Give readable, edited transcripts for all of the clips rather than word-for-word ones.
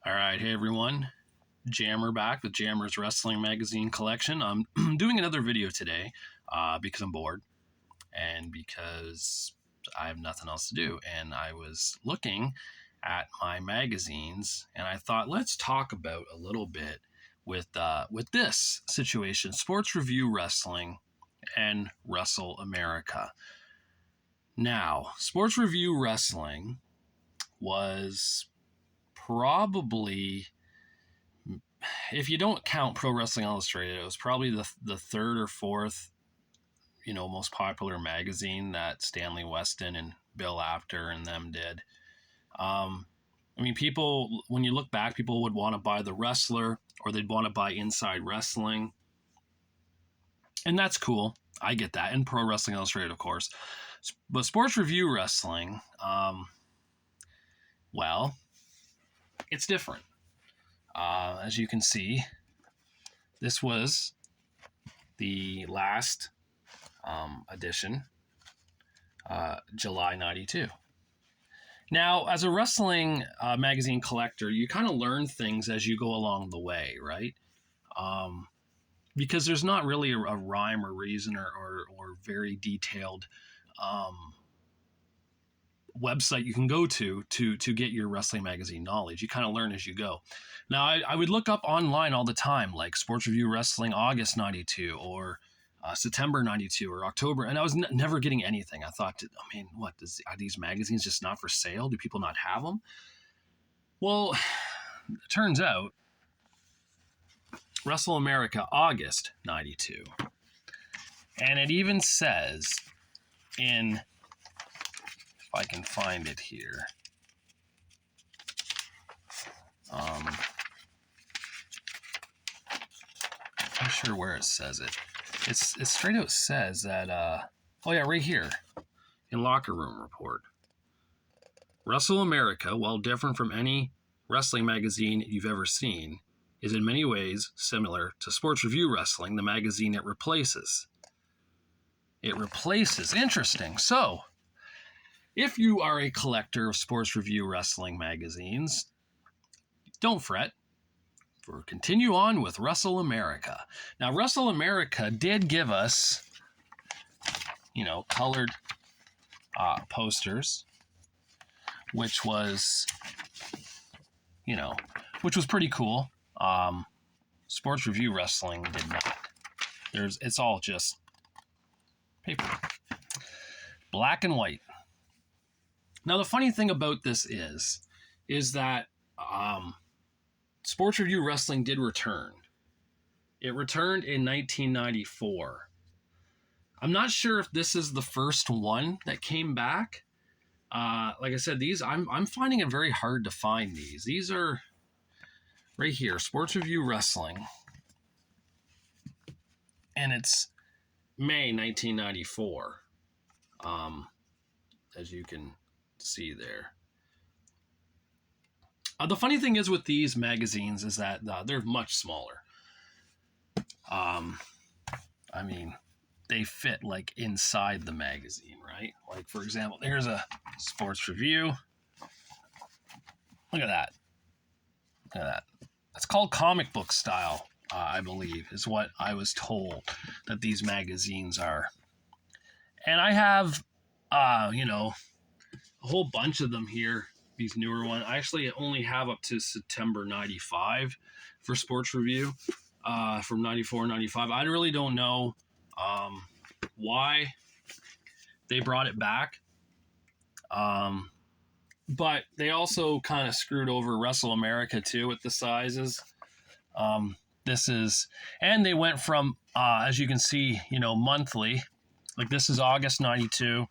All right, hey everyone, Jammer back with Jammer's Wrestling Magazine collection. I'm doing another video today because I'm bored and because I have nothing else to do. And I was looking at my magazines and I thought, let's talk about a little bit with this situation: Sports Review Wrestling and Wrestle America. Now, Sports Review Wrestling was probably, if you don't count Pro Wrestling Illustrated, it was probably the third or fourth, most popular magazine that Stanley Weston and Bill Apter and them did. People, when you look back, people would want to buy The Wrestler or they'd want to buy Inside Wrestling. And that's cool. I get that. And Pro Wrestling Illustrated, of course. But Sports Review Wrestling, well, it's different. As you can see, this was the last edition, July 92. Now, as a wrestling magazine collector, you kind of learn things as you go along the way, right? Because there's not really a rhyme or reason or very detailed website you can go to get your wrestling magazine knowledge. You kind of learn as you go. Now, I would look up online all the time, like Sports Review Wrestling August 92 or September 92 or October, and I was never getting anything. I thought, are these magazines just not for sale? Do people not have them? Well, it turns out Wrestle America August 92. And it even says in, if I can find it here, I'm not sure where it says it. It straight out says that, right here in Locker Room Report. Wrestle America, while different from any wrestling magazine you've ever seen, is in many ways similar to Sports Review Wrestling, the magazine it replaces. It replaces. Interesting. So, if you are a collector of Sports Review Wrestling magazines, don't fret. We'll continue on with Wrestle America. Now, Wrestle America did give us, colored posters, which was pretty cool. Sports Review Wrestling did not. It's all just paper, black and white. Now, the funny thing about this is that Sports Review Wrestling did return. It returned in 1994. I'm not sure if this is the first one that came back. Like I said, these I'm finding it very hard to find these. These are right here, Sports Review Wrestling. And it's May 1994. As you can see there. The funny thing is with these magazines is that they're much smaller. They fit like inside the magazine, right? Like, for example, here's a Sports Review. Look at that. Look at that. It's called comic book style, I believe, is what I was told that these magazines are. And I have, a whole bunch of them here. These newer ones. I actually only have up to September 95 for Sports Review from 94, 95. I really don't know why they brought it back. But they also kind of screwed over Wrestle America too with the sizes. And they went from, as you can see, monthly. Like this is August 92.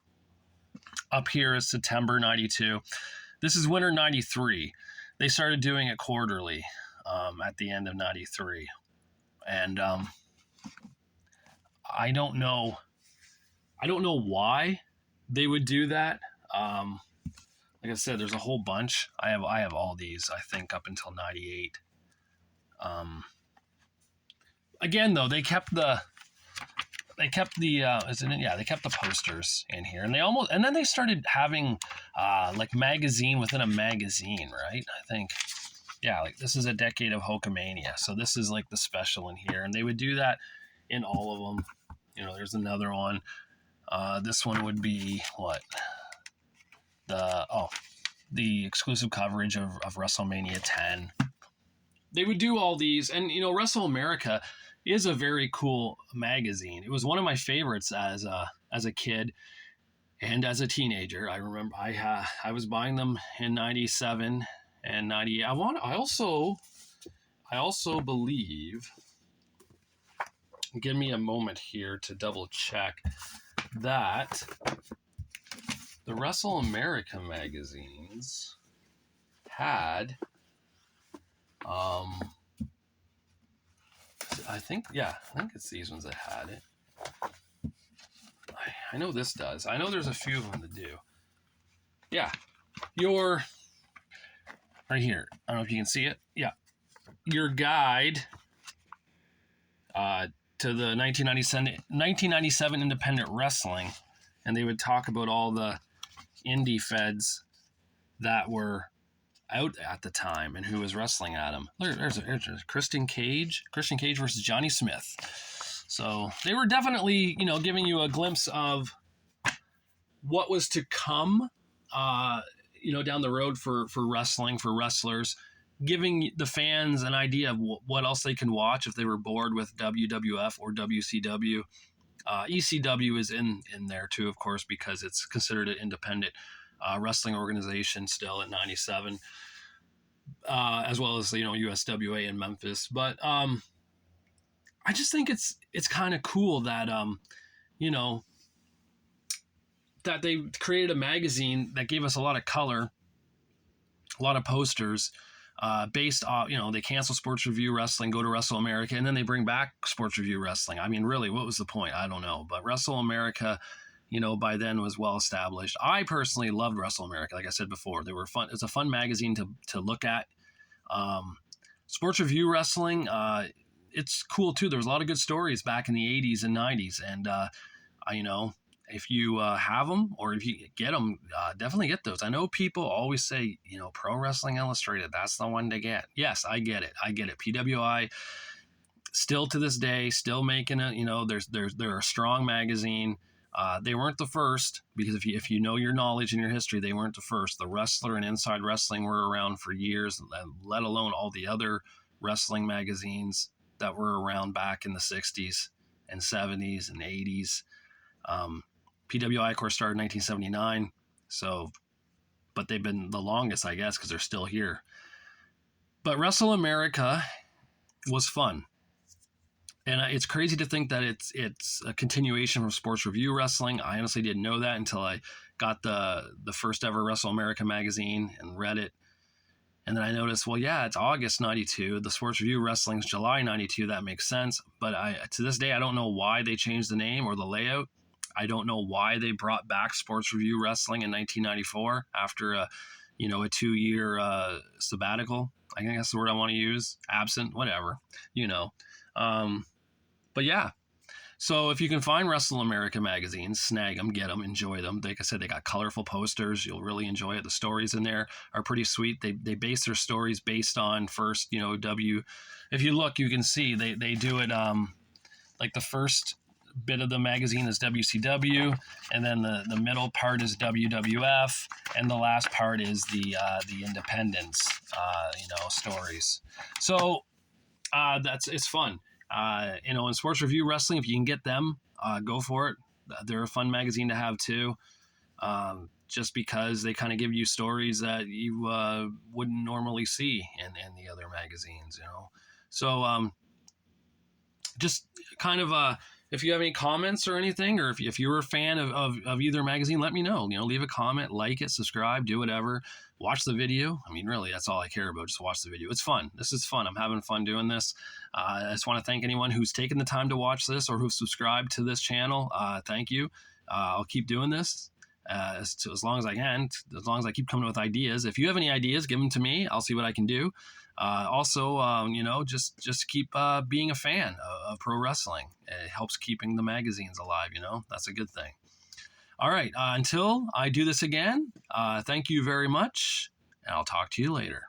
Up here is September 92. This is winter 93. They started doing it quarterly at the end of 93. And I don't know why they would do that. Like I said, there's a whole bunch. I have all these, I think, up until 98. Again, though, they kept the posters in here, and then they started having like magazine within a magazine, right? I think yeah, like this is a decade of Hulkamania. So this is like the special in here. And they would do that in all of them. There's another one. This one would be what? The exclusive coverage of WrestleMania 10. They would do all these, and Wrestle America is a very cool magazine. It was one of my favorites as a kid and as a teenager. I remember I was buying them in '97 and '98. I also believe. Give me a moment here to double check that the Wrestle America magazines had I think it's these ones that had it. I know this does. I know there's a few of them that do. Yeah. Your right here. I don't know if you can see it. Yeah. Your guide to the 1997 independent wrestling, and they would talk about all the indie feds that were out at the time and who was wrestling at them. There's Christian Cage versus Johnny Smith. So they were definitely, giving you a glimpse of what was to come, down the road for wrestling, for wrestlers, giving the fans an idea of what else they can watch if they were bored with WWF or WCW. ECW is in there too, of course, because it's considered an independent wrestling organization still at 97, as well as USWA in Memphis. But I just think it's kind of cool that that they created a magazine that gave us a lot of color, a lot of posters. Based off, they cancel Sports Review Wrestling, go to Wrestle America, and then they bring back Sports Review Wrestling. I mean, really, what was the point? I don't know. But Wrestle America, by then was well established. I personally loved Wrestle America. Like I said before, they were fun. It's a fun magazine to look at. Sports Review Wrestling, it's cool too. There was a lot of good stories back in the 80s and 90s. And, if you have them or if you get them, definitely get those. I know people always say, Pro Wrestling Illustrated, that's the one to get. Yes, I get it. PWI, still to this day, still making it. They're a strong magazine. They weren't the first, because if you know your knowledge and your history, they weren't the first. The Wrestler and Inside Wrestling were around for years, let alone all the other wrestling magazines that were around back in the 60s and 70s and 80s. PWI, of course, started in 1979. So, but they've been the longest, I guess, because they're still here. But Wrestle America was fun. And it's crazy to think that it's a continuation from Sports Review Wrestling. I honestly didn't know that until I got the first ever Wrestle America magazine and read it. And then I noticed, well, yeah, it's August 92. The Sports Review Wrestling's July 92. That makes sense. But to this day, I don't know why they changed the name or the layout. I don't know why they brought back Sports Review Wrestling in 1994 after a 2-year sabbatical. I think that's the word I want to use. Absent, whatever, But yeah, so if you can find Wrestle America magazines, snag them, get them, enjoy them. Like I said, they got colorful posters. You'll really enjoy it. The stories in there are pretty sweet. They base their stories based on first, if you look, you can see they do it like the first bit of the magazine is WCW, and then the middle part is WWF, and the last part is the independents, stories. So it's fun. In Sports Review Wrestling, if you can get them, go for it. They're a fun magazine to have too, just because they kind of give you stories that you wouldn't normally see in the other magazines, So just kind of if you have any comments or anything, or if you're a fan of either magazine, let me know. Leave a comment, like it, subscribe, do whatever. Watch the video. I mean, really, that's all I care about. Just watch the video. It's fun. This is fun. I'm having fun doing this. I just want to thank anyone who's taken the time to watch this or who's subscribed to this channel. Thank you. I'll keep doing this as long as I can, as long as I keep coming up with ideas. If you have any ideas, give them to me. I'll see what I can do. Just keep being a fan of pro wrestling. It helps keeping the magazines alive. That's a good thing. All right. Until I do this again, thank you very much, and I'll talk to you later.